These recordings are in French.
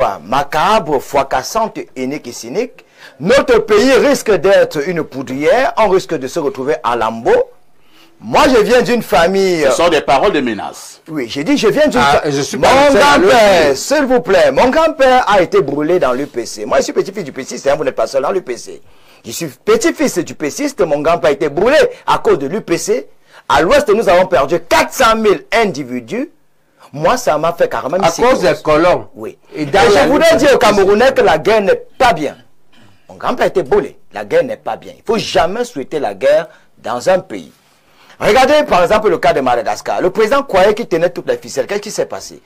fois macabre, fracassante, unique et cynique, notre pays risque d'être une poudrière, on risque de se retrouver à lambeaux. Moi, je viens d'une famille... Ce sont des paroles de menace. Oui, j'ai dit, je viens d'une famille... Mon grand-père, s'il vous plaît, mon grand-père a été brûlé dans l'UPC. Moi, je suis petit-fils du PCiste, hein, vous n'êtes pas seul dans l'UPC. Je suis petit-fils du PCiste, mon grand-père a été brûlé à cause de l'UPC. À l'ouest, nous avons perdu 400 000 individus. Moi, ça m'a fait carrément... À cause des colons. Oui. Et je voudrais dire aux Camerounais que la guerre n'est pas bien. Mon grand-père a été brûlé. La guerre n'est pas bien. Il ne faut jamais souhaiter la guerre dans un pays. Regardez par exemple le cas de Madagascar. Le président croyait qu'il tenait toutes les ficelles. Qu'est-ce qui s'est passé?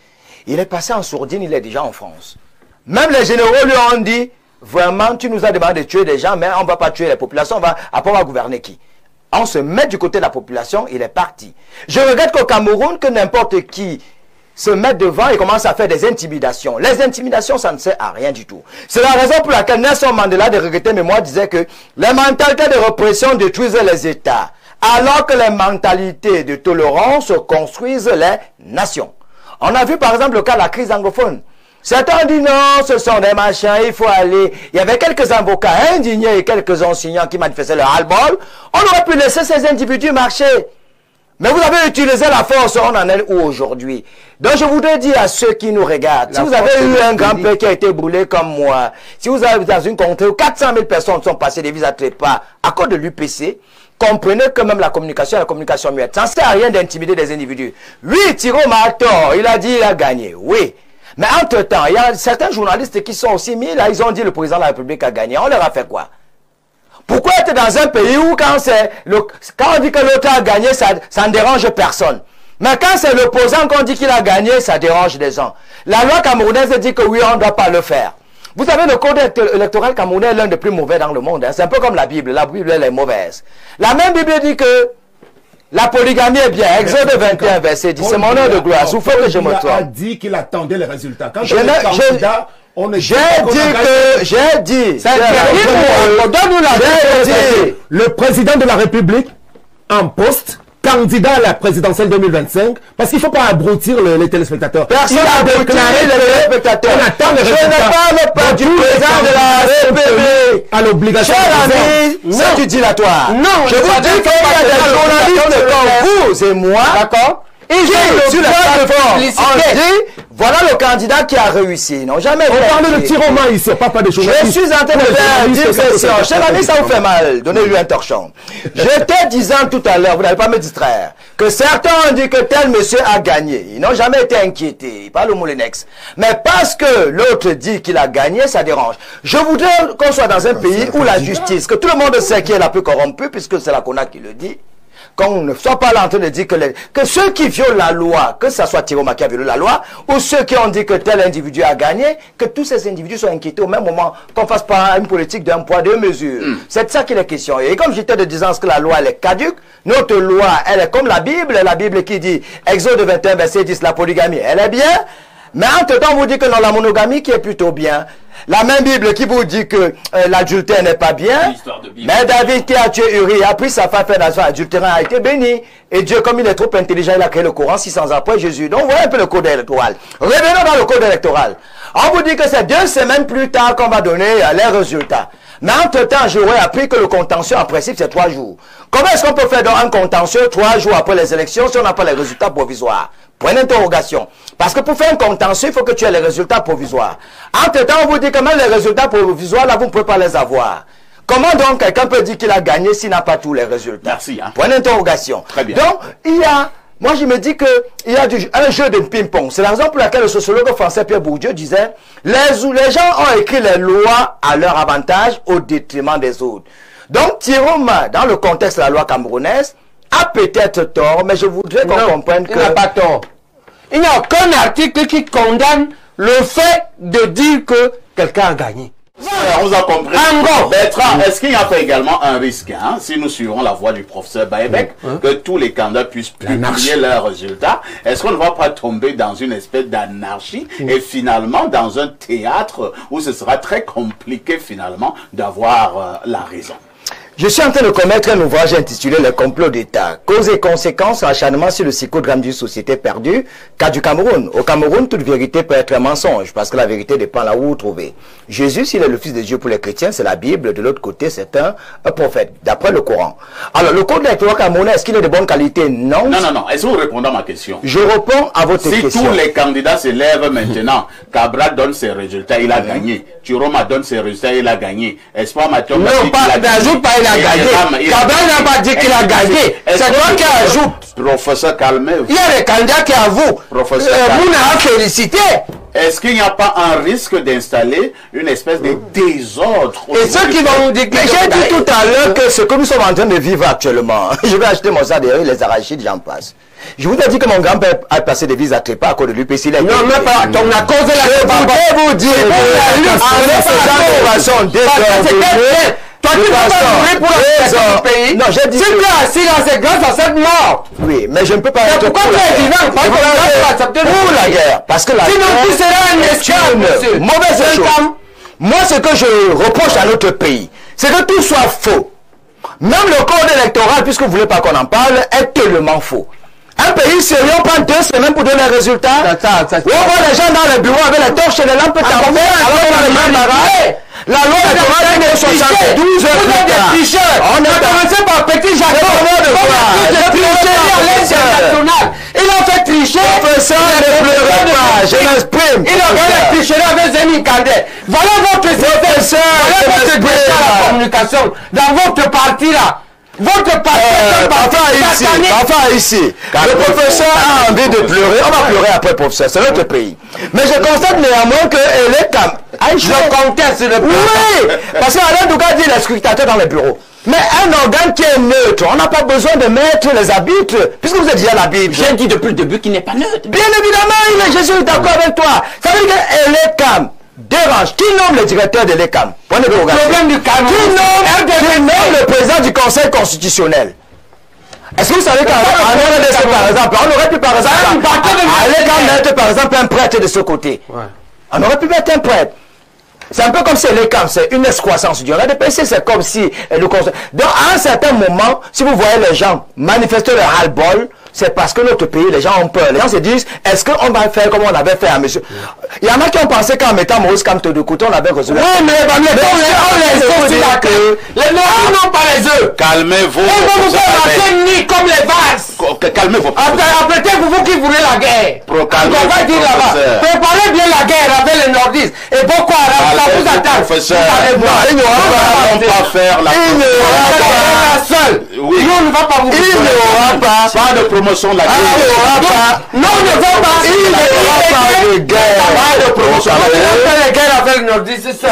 Il est passé en sourdine, il est déjà en France. Même les généraux lui ont dit, vraiment, tu nous as demandé de tuer des gens, mais on ne va pas tuer les populations, après on va gouverner qui? On se met du côté de la population, il est parti. Je regrette qu'au Cameroun, que n'importe qui se mette devant et commence à faire des intimidations. Les intimidations, ça ne sert à rien du tout. C'est la raison pour laquelle Nelson Mandela, de regretter mémoire, disait que les mentalités de répression détruisent les États, alors que les mentalités de tolérance construisent les nations. On a vu par exemple le cas de la crise anglophone. Certains ont dit non, ce sont des machins, il faut aller. Il y avait quelques avocats indignés et quelques enseignants qui manifestaient leur ras-le-bol. On aurait pu laisser ces individus marcher. Mais vous avez utilisé la force, on en est où aujourd'hui? Donc je voudrais dire à ceux qui nous regardent, si vous avez eu un grand-père qui a été brûlé comme moi, si vous avez dans une contrée où 400 000 personnes sont passées des visas trépas à cause de l'UPC, comprenez que même la communication muette. Ça ne sert à rien d'intimider des individus. Oui, Thiro a tort, il a dit il a gagné, oui. Mais entre-temps, il y a certains journalistes qui sont aussi mis là, ils ont dit le président de la République a gagné. On leur a fait quoi? Pourquoi être dans un pays où quand on dit que l'autre a gagné, ça ne dérange personne? Mais quand c'est l'opposant qu'on dit qu'il a gagné, ça dérange les gens. La loi camerounaise dit que oui, on ne doit pas le faire. Vous savez, le code électoral camerounais est l'un des plus mauvais dans le monde. Hein. C'est un peu comme la Bible. La Bible, elle est mauvaise. La même Bible dit que la polygamie est bien. Exode 21, verset 10. C'est mon nom de gloire. Il faut que je me trompe. Il a dit qu'il attendait les résultats. Quand j'ai dit, le président de la République en poste, candidat à la présidentielle 2025, parce qu'il ne faut pas abrutir les téléspectateurs. Personne n'a déclaré les téléspectateurs. On attend les résultats. Je ne parle pas du président de la République. À l'obligation. Cher ami, c'est du dilatoire. Non, je vous dis qu'il y a des journalistes comme vous et moi. D'accord. Et j'ai sur la plateforme, on dit, voilà le candidat qui a réussi. Non, jamais. On parle de tir au maïs, pas de journaliste. Je suis en train de faire une digression. Cher ami, ça vous fait mal. Donnez-lui un torchon. J'étais disant tout à l'heure, vous n'allez pas me distraire, que certains ont dit que tel monsieur a gagné. Ils n'ont jamais été inquiétés. Ils parlent au Moulinex. Mais parce que l'autre dit qu'il a gagné, ça dérange. Je voudrais qu'on soit dans un pays où la justice, que tout le monde sait qui est la plus corrompue, puisque c'est la CONAC qui le dit, qu'on ne soit pas là en train de dire que ceux qui violent la loi, que ce soit Thiro qui a violé la loi, ou ceux qui ont dit que tel individu a gagné, que tous ces individus soient inquiétés au même moment, qu'on ne fasse pas une politique d'un poids, deux mesures. C'est de ça qu'il est question. Et comme j'étais de disant que la loi, elle est caduque, notre loi, elle est comme la Bible qui dit, Exode 21, verset 10, la polygamie, elle est bien, mais entre-temps, on vous dit que non, la monogamie qui est plutôt bien. La même Bible qui vous dit que l'adultère n'est pas bien. Mais David qui a tué Uri a pris sa femme fait nation adultérant a été béni. Et Dieu, comme il est trop intelligent, il a créé le Coran 600 ans après Jésus. Donc voilà un peu le code électoral. Revenons dans le code électoral. On vous dit que c'est 2 semaines plus tard qu'on va donner les résultats. Mais entre-temps, j'aurais appris que le contentieux, en principe, c'est 3 jours. Comment est-ce qu'on peut faire donc un contentieux 3 jours après les élections si on n'a pas les résultats provisoires? Point d'interrogation. Parce que pour faire un contentieux, il faut que tu aies les résultats provisoires. Entre-temps, on vous dit que même les résultats provisoires, là, vous ne pouvez pas les avoir. Comment donc quelqu'un peut dire qu'il a gagné s'il n'a pas tous les résultats? Merci. Hein. Point d'interrogation. Très bien. Donc, moi je me dis qu'il y a un jeu de ping-pong. C'est la raison pour laquelle le sociologue français Pierre Bourdieu disait, les gens ont écrit les lois à leur avantage au détriment des autres. Donc, Thiro, dans le contexte de la loi camerounaise, a peut-être tort, mais je voudrais qu'on comprenne que... Il n'a pas tort. Il n'y a aucun article qui condamne le fait de dire que quelqu'un a gagné. On vous a compris. Bertrand, est-ce qu'il n'y a pas également un risque, hein, si nous suivons la voie du professeur Baebek, que tous les candidats puissent publier leurs résultats? Est-ce qu'on ne va pas tomber dans une espèce d'anarchie et finalement dans un théâtre où ce sera très compliqué finalement d'avoir la raison? Je suis en train de commettre un ouvrage intitulé Le complot d'État, causes et conséquences, acharnement sur le psychodrame d'une société perdue, cas du Cameroun. Au Cameroun, toute vérité peut être un mensonge, parce que la vérité dépend là où vous trouvez. Jésus, s'il est le Fils de Dieu pour les chrétiens, c'est la Bible. De l'autre côté, c'est un prophète, d'après le Coran. Alors, le code électoral camerounais, est-ce qu'il est de bonne qualité? Non. Non. Est-ce que vous répondez à ma question? Je réponds à votre question. Si tous les candidats se lèvent maintenant, Cabral donne ses résultats, il a gagné. Turoma donne ses résultats, il a gagné. Espoir Mathieu non, n'ajoute pas, il a gagné. Cabral n'a pas dit qu'il a gagné. C'est toi qui ajoute. Professeur, calmez-vous. Il y a des candidats qui avouent. Professeur, vous n'avez félicité. Est-ce qu'il n'y a pas un risque d'installer une espèce de désordre? Et ceux qui vont nous dire que j'ai dit tout à l'heure que ce que nous sommes en train de vivre actuellement, je vais acheter mon sadéry, les arachides, j'en passe. Je vous ai dit que mon grand-père a passé des vies à trépas à cause de l'UPC. Non, mais pas, on a causé la je vous dire, avec ces informations désordonnées, toi, tu vas pas mourir pour la pays. Non, j'ai dit. Si tu es assis là, c'est grâce à cette mort. Oui, mais je ne peux pas être pourquoi tu es vivant? Parce que pour la guerre. Parce que la sinon, tu seras un esclave, monsieur. Mauvaise chose. Moi, ce que je reproche à notre pays, c'est que tout soit faux. Même le code électoral, puisque vous ne voulez pas qu'on en parle, est tellement faux. Un pays sérieux, on prend 2 semaines pour donner un résultat. On voit les gens dans les bureaux avec les torches et les lampes thermomètres, alors qu'on a les mains malades. La loi électorale est de 72 heures. Vous êtes des tricheurs. On a commencé par Petit Jacques. Il a fait tricher. Professeur, ne pleurez pas, je m'exprime. Il a fait tricher avec Zémi Kandé. Voilà votre professeur. Voilà votre directeur de la communication dans votre parti là. Votre papa ici. Le professeur a envie de pleurer. On va pleurer après, professeur. C'est notre pays. Mais je constate néanmoins qu'elle est comme. Je conteste le pays. Oui, parce qu'Alain Douga dit les scrutateurs dans les bureaux. Mais un organe qui est neutre, on n'a pas besoin de mettre les arbitres, puisque vous êtes déjà l'arbitre. J'ai dit depuis le début qu'il n'est pas neutre. Bien évidemment, je suis d'accord avec toi. Ça veut dire qu'elle est calme. Dérange. Qui nomme le directeur de l'ECAM? Le problème du Cameroun. Qui nomme le président du Conseil constitutionnel? Est-ce que vous savez qu'en RDC, par exemple, on aurait pu par exemple mettre par exemple un prêtre de ce côté. On aurait pu mettre un prêtre. C'est un peu comme si l'ECAM, c'est une excroissance du RDPC, c'est comme si le Conseil. Donc à un certain moment, si vous voyez les gens manifester leur ras-le-bol, c'est parce que notre pays, les gens ont peur. Les gens se disent, est-ce qu'on va faire comme on avait fait à monsieur? Il y en a qui ont pensé qu'en mettant Maurice Kamto de côté, on avait résolu. Oui, mais on les Noirs n'ont pas les œufs. Calmez-vous. On va vous faire la ni comme les vases. Calmez-vous. Après, vous qui voulez la guerre. On va dire là-bas. Préparez bien la guerre avec les nordistes. Et Boko Haram, ça vous attaque. Professeur, il ne va pas faire la seule. Nous, on ne va pas vous faire. Il n'y aura pas de promotion de la guerre. Non, on ne va pas. Il n'y aura pas de guerre. Pas de promotion. On va faire guerre avec les nordistes, c'est ça.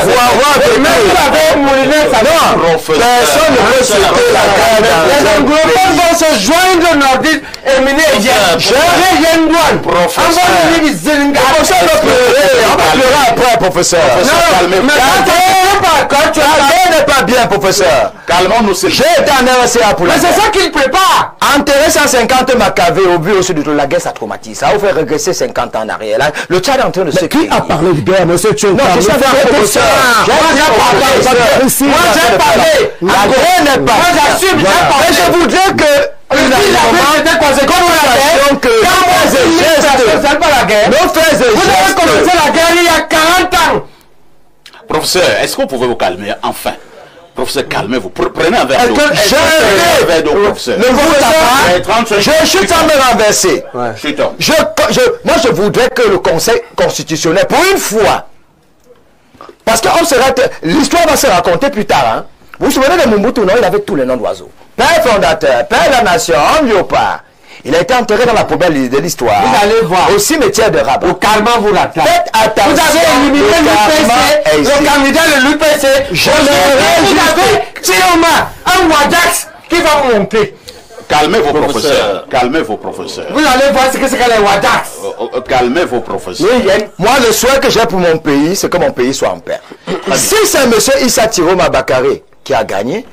Personne ne peut souhaiter la guerre. Les anglophones vont se joindre aux nordistes et mener on va pleurer après, professeur. La guerre n'est pas bien, professeur. Calmons-nous. J'ai été en RCA pour la guerre. Mais c'est ça qu'il prépare. Enterrer 150 Macavés au but aussi de la guerre, ça traumatise. Ça vous fait regresser 50 ans en arrière. Le Tchad est en train de se créer. Qui a parlé de guerre, monsieur Tchou? Non, je savais un professeur. Moi, j'ai parlé. La guerre n'est pas. Moi, j'assume. Mais je voudrais que... Nos frères et vous avez commencé la guerre il y a 40 ans. Professeur, est-ce que vous pouvez vous calmer enfin? Professeur, calmez-vous. Prenez un verre d'eau. Professeur. Ne vous pas. Je suis sans me renverser. Moi, je voudrais que le Conseil constitutionnel, pour une fois, parce que l'histoire va se raconter plus tard. Hein. Vous vous souvenez de Mobutu, non? Il avait tous les noms d'oiseaux. Père fondateur, père de la nation, homme léopard. Il a été enterré dans la poubelle de l'histoire. Vous allez voir. Au cimetière de Rabat. Au Karma vous l'attend. Faites attention. Vous avez éliminé l'UPC, le candidat de l'UPC. Je vous avez Tioma, un Wadax qui va vous monter. Calmez vos professeurs. Calmez vos professeurs. Vous allez voir ce que c'est que les Wadax. Calmez vos professeurs. Moi, le souhait que j'ai pour mon pays, c'est que mon pays soit en paix. Si c'est M. Issa Tiroma Bakare qui a gagné,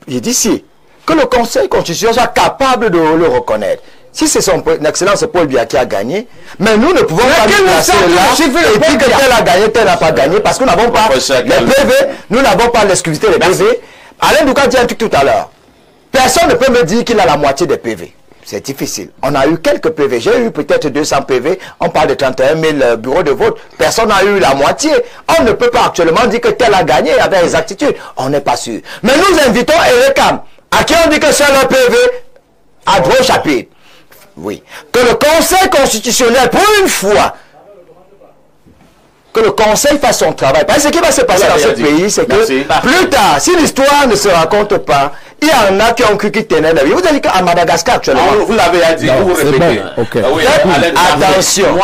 il dit si. Que le Conseil constitutionnel soit capable de le reconnaître. Si c'est son excellence Paul Biya qui a gagné, mais nous ne pouvons pas nous placer là et puis que tel a gagné, tel n'a pas gagné, parce que nous n'avons pas les PV, nous n'avons pas l'exclusivité des PV, Alain Douka dit un truc tout à l'heure. Personne ne peut me dire qu'il a la moitié des PV. C'est difficile. On a eu quelques PV. J'ai eu peut-être 200 PV. On parle de 31 000 bureaux de vote. Personne n'a eu la moitié. On ne peut pas actuellement dire que tel a gagné avec exactitude. On n'est pas sûr. Mais nous invitons Erekam, à qui on dit que c'est le PV, à gros chapitre. Oui. Que le Conseil constitutionnel, pour une fois, que le Conseil fasse son travail. Parce que ce qui va se passer dans ce pays, c'est que plus tard, si l'histoire ne se raconte pas, il y en a qui ont cru qu'ils tenaient la vie. Vous avez dit qu'à Madagascar actuellement. Vous l'avez dit, vous répétez. Bon. Okay. Oui, attention.